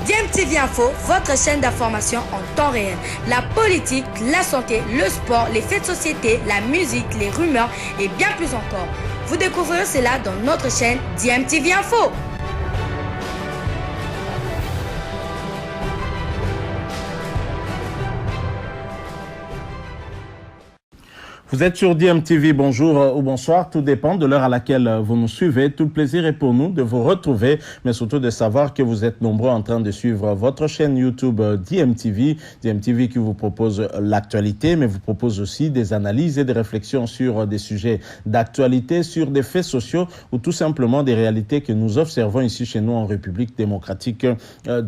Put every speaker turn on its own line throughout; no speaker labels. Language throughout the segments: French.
DMTV Info, votre chaîne d'information en temps réel. La politique, la santé, le sport, les faits de société, la musique, les rumeurs et bien plus encore. Vous découvrirez cela dans notre chaîne DMTV Info.
Vous êtes sur DMTV, bonjour ou bonsoir, tout dépend de l'heure à laquelle vous nous suivez. Tout le plaisir est pour nous de vous retrouver, mais surtout de savoir que vous êtes nombreux en train de suivre votre chaîne YouTube DMTV. DMTV qui vous propose l'actualité, mais vous propose aussi des analyses et des réflexions sur des sujets d'actualité, sur des faits sociaux ou tout simplement des réalités que nous observons ici chez nous en République démocratique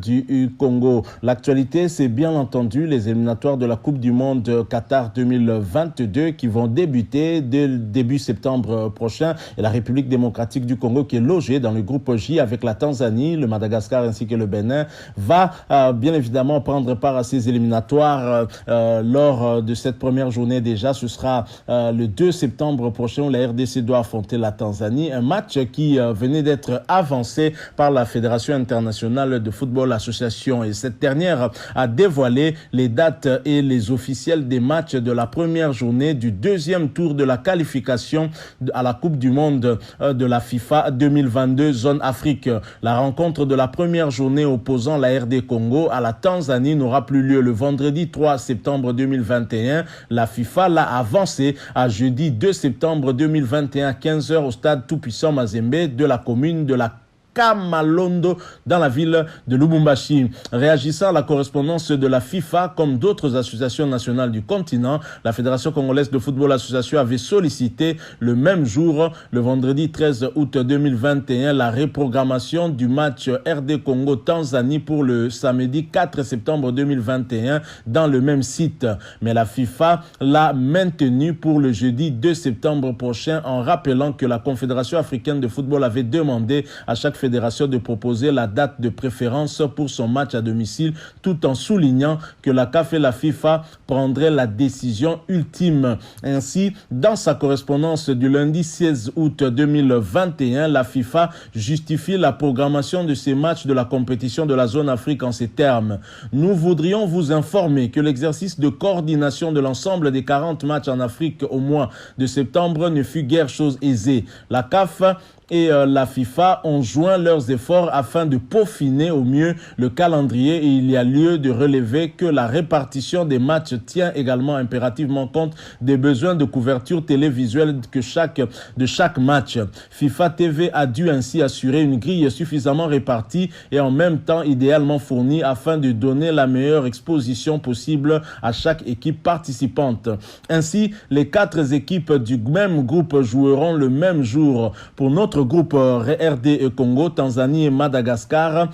du Congo. L'actualité, c'est bien entendu les éliminatoires de la Coupe du Monde Qatar 2022 qui vont débuter dès le début septembre prochain, et la République démocratique du Congo qui est logée dans le groupe J avec la Tanzanie, le Madagascar ainsi que le Bénin va bien évidemment prendre part à ces éliminatoires lors de cette première journée. Déjà, ce sera le 2 septembre prochain où la RDC doit affronter la Tanzanie, un match qui venait d'être avancé par la Fédération internationale de football association, et cette dernière a dévoilé les dates et les officiels des matchs de la première journée du deuxième tour de la qualification à la Coupe du Monde de la FIFA 2022 Zone Afrique. La rencontre de la première journée opposant la RD Congo à la Tanzanie n'aura plus lieu le vendredi 3 septembre 2021. La FIFA l'a avancé à jeudi 2 septembre 2021 à 15h au stade Tout-Puissant Mazembe de la commune de la Kamalondo dans la ville de Lubumbashi. Réagissant à la correspondance de la FIFA, comme d'autres associations nationales du continent, la Fédération congolaise de football association avait sollicité le même jour, le vendredi 13 août 2021, la reprogrammation du match RD Congo-Tanzanie pour le samedi 4 septembre 2021 dans le même site. Mais la FIFA l'a maintenu pour le jeudi 2 septembre prochain en rappelant que la Confédération africaine de football avait demandé à chaque fédération de proposer la date de préférence pour son match à domicile, tout en soulignant que la CAF et la FIFA prendraient la décision ultime. Ainsi, dans sa correspondance du lundi 16 août 2021, la FIFA justifie la programmation de ces matchs de la compétition de la zone Afrique en ces termes. Nous voudrions vous informer que l'exercice de coordination de l'ensemble des 40 matchs en Afrique au mois de septembre ne fut guère chose aisée. La CAF et la FIFA ont joint leurs efforts afin de peaufiner au mieux le calendrier, et il y a lieu de relever que la répartition des matchs tient également impérativement compte des besoins de couverture télévisuelle de chaque match. FIFA TV a dû ainsi assurer une grille suffisamment répartie et en même temps idéalement fournie afin de donner la meilleure exposition possible à chaque équipe participante. Ainsi, les 4 équipes du même groupe joueront le même jour. Pour notre groupe RD Congo, Tanzanie et Madagascar,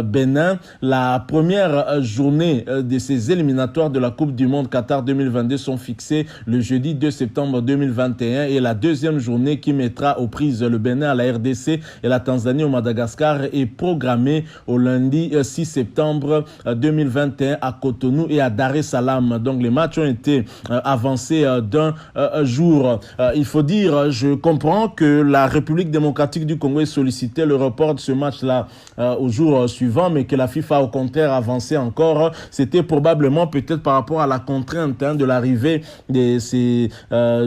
Bénin, la première journée de ces éliminatoires de la Coupe du Monde Qatar 2022 sont fixées le jeudi 2 septembre 2021, et la deuxième journée qui mettra aux prises le Bénin à la RDC et la Tanzanie au Madagascar est programmée au lundi 6 septembre 2021 à Cotonou et à Dar es Salaam. Donc les matchs ont été avancés d'un jour. Il faut dire, je comprends que la République démocratique du Congo ait sollicité le report de ce match-là au jour suivant, mais que la FIFA au contraire avancé encore. C'était probablement peut-être par rapport à la contrainte de l'arrivée de ces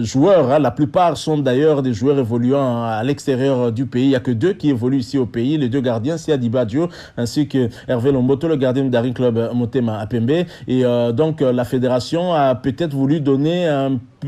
joueurs. La plupart sont d'ailleurs des joueurs évoluant à l'extérieur du pays. Il n'y a que 2 qui évoluent ici au pays. Les 2 gardiens, c'est Adiba Dio ainsi que Hervé Lomboto, le gardien du Daring Club Motema Apembe. Et donc la fédération a peut-être voulu donner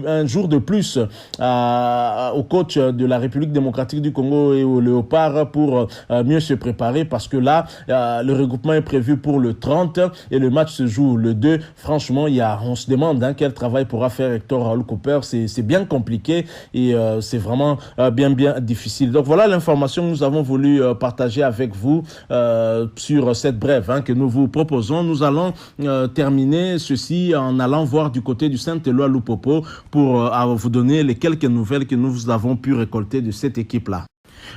un jour de plus au coach de la République démocratique du Congo et au Léopard pour mieux se préparer, parce que là, le regroupement est prévu pour le 30 et le match se joue le 2. Franchement, on se demande quel travail pourra faire Hector Raoul Cooper. C'est bien compliqué et c'est vraiment bien difficile. Donc voilà l'information que nous avons voulu partager avec vous sur cette brève que nous vous proposons. Nous allons terminer ceci en allant voir du côté du Saint-Éloi Lupopo pour vous donner les quelques nouvelles que nous avons pu récolter de cette équipe-là.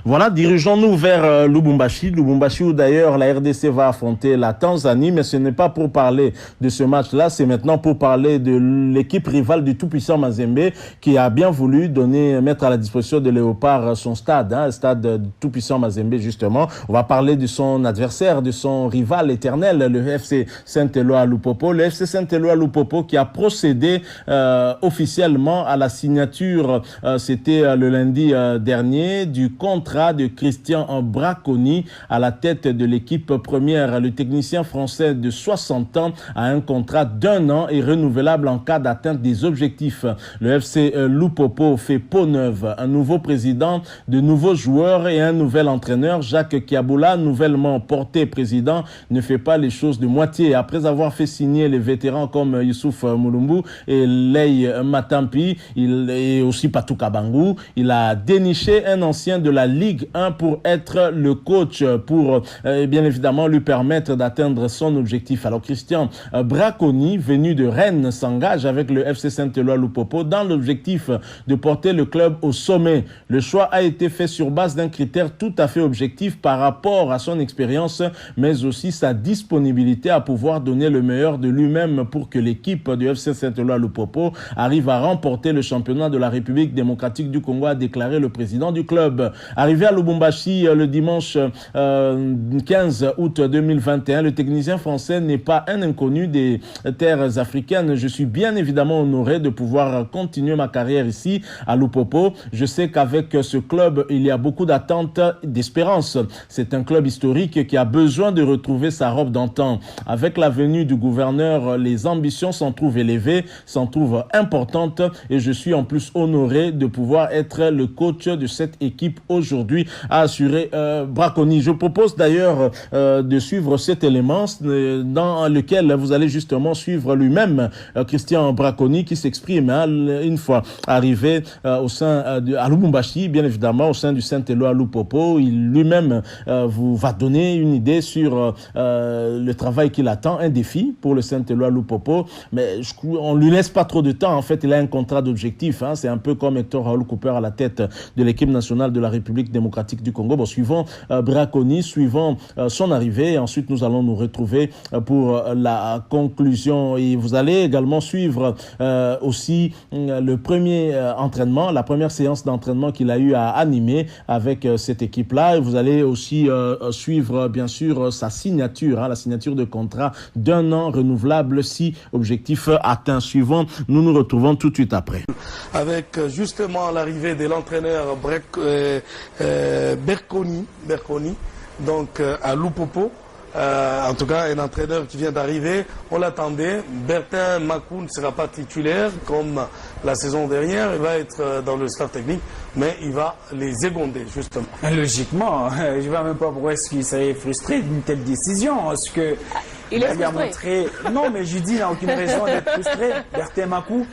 Voilà, dirigeons-nous vers Lubumbashi. Lubumbashi où d'ailleurs la RDC va affronter la Tanzanie, mais ce n'est pas pour parler de ce match-là, c'est maintenant pour parler de l'équipe rivale du tout-puissant Mazembe qui a bien voulu mettre à la disposition de Léopard son stade, le stade du tout-puissant Mazembe justement. On va parler de son adversaire, de son rival éternel, le FC Saint-Éloi Lupopo. Le FC Saint-Éloi Lupopo qui a procédé officiellement à la signature, c'était le lundi dernier, du contrat de Christian Braconi à la tête de l'équipe première. Le technicien français de 60 ans a un contrat d'1 an et renouvelable en cas d'atteinte des objectifs. Le FC Lupopo fait peau neuve, un nouveau président, de nouveaux joueurs et un nouvel entraîneur. Jacques Kiaboula, nouvellement porté président, ne fait pas les choses de moitié. Après avoir fait signer les vétérans comme Youssouf Moulumbu et Lei Matampi, et aussi Patou Kabangou, il a déniché un ancien de la Ligue 1 pour être le coach, pour bien évidemment lui permettre d'atteindre son objectif. Alors Christian Braconi, venu de Rennes, s'engage avec le FC Saint-Éloi Lupopo dans l'objectif de porter le club au sommet. Le choix a été fait sur base d'un critère tout à fait objectif par rapport à son expérience, mais aussi sa disponibilité à pouvoir donner le meilleur de lui-même pour que l'équipe du FC Saint-Éloi Lupopo arrive à remporter le championnat de la République démocratique du Congo, a déclaré le président du club. Arrivé à Lubumbashi le dimanche 15 août 2021, le technicien français n'est pas un inconnu des terres africaines. Je suis bien évidemment honoré de pouvoir continuer ma carrière ici à Lupopo. Je sais qu'avec ce club, il y a beaucoup d'attentes, d'espérance. C'est un club historique qui a besoin de retrouver sa robe d'antan. Avec la venue du gouverneur, les ambitions s'en trouvent élevées, s'en trouvent importantes et je suis en plus honoré de pouvoir être le coach de cette équipe aujourd'hui, a assuré Braconi. Je propose d'ailleurs de suivre cet élément dans lequel vous allez justement suivre lui-même Christian Braconi qui s'exprime une fois arrivé au sein à Lubumbashi, bien évidemment au sein du Saint-Éloi Lupopo. Il lui-même vous va donner une idée sur le travail qu'il attend, un défi pour le Saint-Éloi Lupopo, mais on lui laisse pas trop de temps. En fait, il a un contrat d'objectif, c'est un peu comme Hector Raoul Cooper à la tête de l'équipe nationale de la République démocratique du Congo. Bon, suivant Braconi, suivant son arrivée, et ensuite nous allons nous retrouver pour la conclusion. Et vous allez également suivre aussi le premier entraînement, la première séance d'entraînement qu'il a eu à animer avec cette équipe-là. Et vous allez aussi suivre, bien sûr, sa signature, la signature de contrat d'1 an renouvelable si objectif atteint. Suivant, nous nous retrouvons tout de suite après.
Avec justement l'arrivée de l'entraîneur Braconi, donc à Lupopo. En tout cas, un entraîneur qui vient d'arriver, on l'attendait. Bertin Makou ne sera pas titulaire comme la saison dernière, il va être dans le staff technique, mais il va les égonder, justement.
Logiquement, je ne vois même pas pourquoi est-ce qu'il serait frustré d'une telle décision, parce que
il a
montré... Non, mais je dis, il n'a aucune raison d'être frustré, Bertin Makou.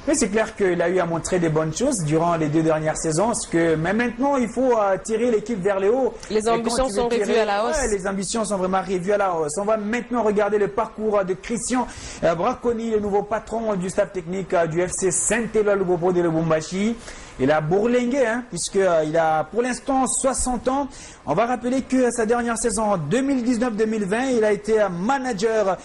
Mais c'est clair qu'il a eu à montrer des bonnes choses durant les 2 dernières saisons. Mais maintenant, il faut tirer l'équipe vers le haut.
Les ambitions sont revues à la hausse.
Ouais, les ambitions sont vraiment revues à la hausse. On va maintenant regarder le parcours de Christian Braconi, le nouveau patron du staff technique du FC Saint-Éloi Lupopo de Lubumbashi. Il a bourlingué, puisqu'il a pour l'instant 60 ans. On va rappeler que sa dernière saison, en 2019-2020, il a été manager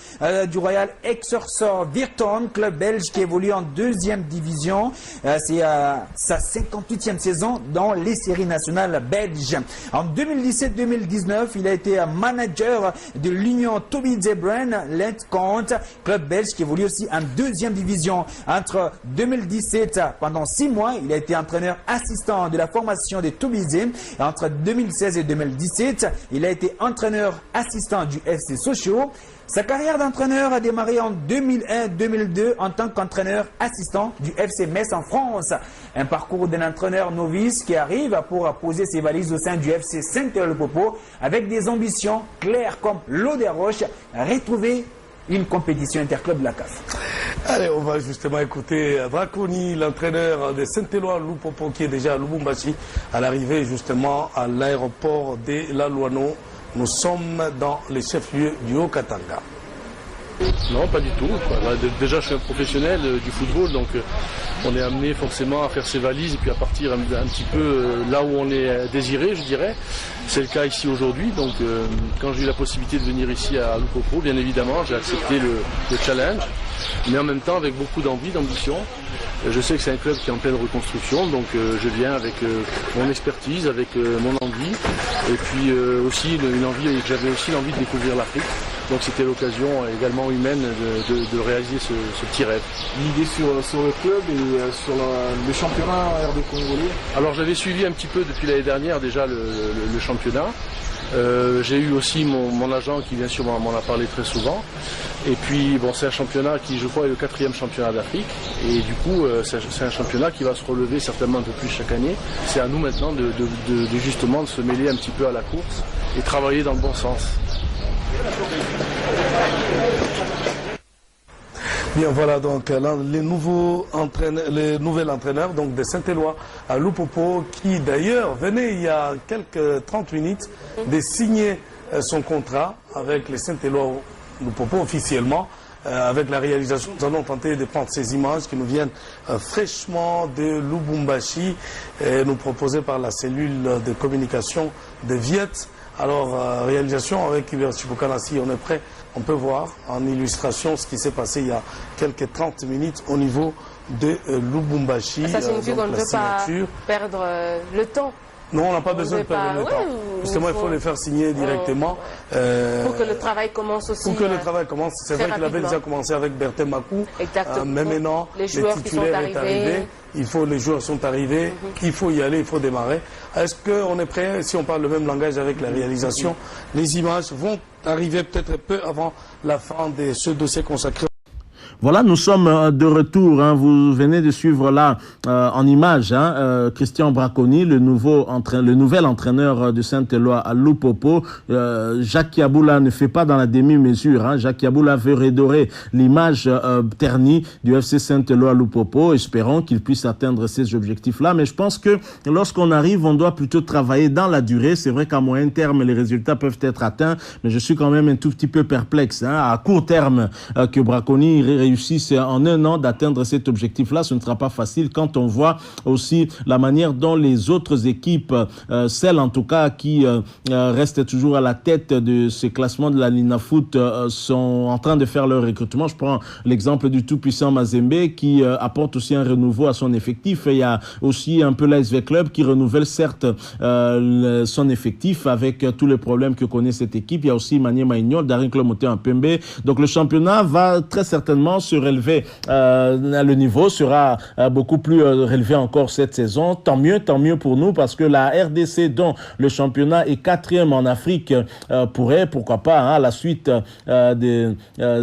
du Royal Excelsior Virton, club belge qui évolue en 2e division. C'est sa 58e saison dans les séries nationales belges. En 2017-2019, il a été manager de l'Union Toby Zebren, Lentcount, club belge qui évolue aussi en 2e division. Entre 2017, pendant 6 mois, il a été entraîneur assistant de la formation des Toubizé. Entre 2016 et 2017, il a été entraîneur assistant du FC Sochaux. Sa carrière d'entraîneur a démarré en 2001-2002 en tant qu'entraîneur assistant du FC Metz en France. Un parcours d'un entraîneur novice qui arrive pour poser ses valises au sein du FC Saint-Éloi Lupopo avec des ambitions claires comme l'eau des roches, retrouver une compétition interclub de la CAF.
Allez, on va justement écouter Braconi, l'entraîneur de Saint-Éloi Lupopo qui est déjà à Lubumbashi, à l'arrivée justement à l'aéroport de La Louano. Nous sommes dans les chefs-lieux du Haut-Katanga.
Non, pas du tout. Déjà, je suis un professionnel du football, donc
on est amené forcément à faire ses valises et puis à partir un petit peu là où on est désiré, je dirais. C'est le cas ici aujourd'hui, donc quand j'ai eu la possibilité de venir ici à Lupopo, bien évidemment, j'ai accepté le challenge, mais en même temps avec beaucoup d'envie, d'ambition. Je sais que c'est un club qui est en pleine reconstruction, donc je viens avec mon expertise, avec mon envie, et puis aussi une envie, j'avais aussi l'envie de découvrir l'Afrique. Donc c'était l'occasion également humaine de réaliser ce petit rêve.
L'idée sur le club et sur le championnat RD congolais?
Alors j'avais suivi un petit peu depuis l'année dernière déjà le championnat. J'ai eu aussi mon agent qui bien sûr m'en a parlé très souvent. Et puis bon, c'est un championnat qui je crois est le 4e championnat d'Afrique. Et du coup c'est un championnat qui va se relever certainement un peu plus chaque année. C'est à nous maintenant de justement de se mêler un petit peu à la course et travailler dans le bon sens. Bien, voilà donc là, les nouvels entraîneurs donc de Saint-Éloi à Lupopo, qui d'ailleurs venait il y a quelques 30 minutes de signer son contrat avec les Saint-Éloi Lupopo officiellement. Avec la réalisation, nous allons tenter de prendre ces images qui nous viennent fraîchement de Lubumbashi, nous proposées par la cellule de communication de Viet. Alors, réalisation avec Hubert Chibukanassi, on est prêt, on peut voir en illustration ce qui s'est passé il y a quelques 30 minutes au niveau de Lubumbashi.
Ça signifie qu'on ne peut pas perdre le temps.
Non, on n'a pas besoin de perdre le temps. Justement, il faut les faire signer directement.
Pour que le travail commence aussi.
Pour que le travail commence. C'est vrai qu'il avait déjà commencé avec Bertin Makou.
Exactement.
Mais maintenant,
les titulaires
est arrivé. Les joueurs sont arrivés. Il faut y aller, il faut démarrer. Est-ce qu'on est prêt, si on parle le même langage avec la réalisation, les images vont arriver peut-être peu avant la fin de ce dossier consacré.
Voilà, nous sommes de retour. Vous venez de suivre là en image Christian Braconi, le nouvel entraîneur de Saint-Éloi à Lupopo. Jacques Yaboula ne fait pas dans la demi-mesure. Jacques Yaboula veut redorer l'image ternie du FC Saint-Éloi à Lupopo. Espérons qu'il puisse atteindre ces objectifs-là. Mais je pense que lorsqu'on arrive, on doit plutôt travailler dans la durée. C'est vrai qu'à moyen terme, les résultats peuvent être atteints, mais je suis quand même un tout petit peu perplexe. À court terme, que Braconi réussisse en un an d'atteindre cet objectif-là, ce ne sera pas facile quand on voit aussi la manière dont les autres équipes, celles en tout cas qui restent toujours à la tête de ce classement de la Linafoot, sont en train de faire leur recrutement. Je prends l'exemple du tout-puissant Mazembe qui apporte aussi un renouveau à son effectif. Et il y a aussi un peu l'ASV Club qui renouvelle certes son effectif avec tous les problèmes que connaît cette équipe. Il y a aussi Maniema Ignol, Darin Klomoté en Pembe. Donc le championnat va très certainement se relever, le niveau sera beaucoup plus relevé encore cette saison. Tant mieux pour nous, parce que la RDC, dont le championnat est 4e en Afrique, pourrait, pourquoi pas, à la suite de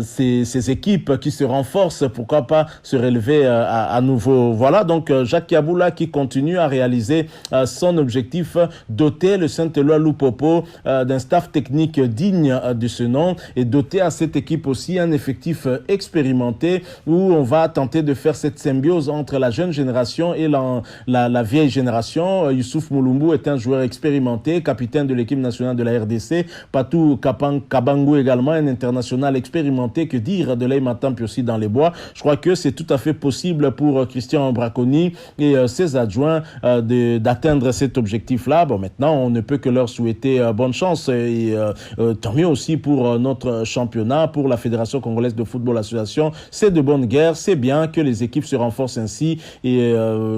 ces équipes qui se renforcent, pourquoi pas se relever à nouveau. Voilà, donc Jacques Yaboula qui continue à réaliser son objectif, doter le Saint-Éloi Lupopo d'un staff technique digne de ce nom, et doter à cette équipe aussi un effectif expérimenté, où on va tenter de faire cette symbiose entre la jeune génération et la vieille génération. Youssouf Moulumbu est un joueur expérimenté, capitaine de l'équipe nationale de la RDC. Patou Kabangu également, un international expérimenté. Que dire de Leï Matampi aussi dans les bois. Je crois que c'est tout à fait possible pour Christian Braconi et ses adjoints d'atteindre cet objectif-là. Bon, maintenant, on ne peut que leur souhaiter bonne chance, et tant mieux aussi pour notre championnat, pour la Fédération congolaise de football association. C'est de bonne guerre, c'est bien que les équipes se renforcent ainsi, et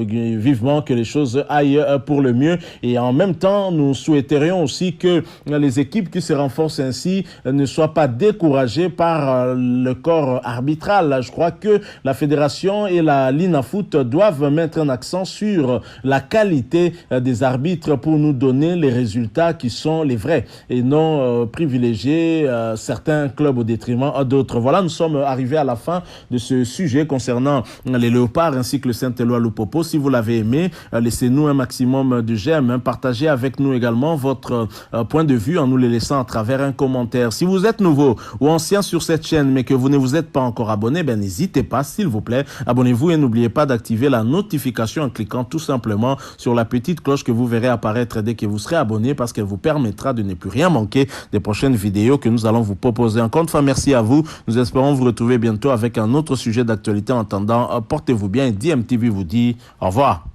vivement que les choses aillent pour le mieux. Et en même temps, nous souhaiterions aussi que les équipes qui se renforcent ainsi ne soient pas découragées par le corps arbitral. Je crois que la fédération et la Linafoot doivent mettre un accent sur la qualité des arbitres pour nous donner les résultats qui sont les vrais, et non privilégier certains clubs au détriment d'autres. Voilà, nous sommes arrivés à la fin de ce sujet concernant les Léopards ainsi que le Saint-Éloi Lupopo. Si vous l'avez aimé, laissez-nous un maximum de j'aime, partagez avec nous également votre point de vue en nous les laissant à travers un commentaire. Si vous êtes nouveau ou ancien sur cette chaîne mais que vous ne vous êtes pas encore abonné, n'hésitez pas, s'il vous plaît, abonnez-vous et n'oubliez pas d'activer la notification en cliquant tout simplement sur la petite cloche que vous verrez apparaître dès que vous serez abonné, parce qu'elle vous permettra de ne plus rien manquer des prochaines vidéos que nous allons vous proposer. Encore une fois, merci à vous. Nous espérons vous retrouver bientôt avec un autre sujet d'actualité. En attendant, portez-vous bien. DMTV vous dit au revoir.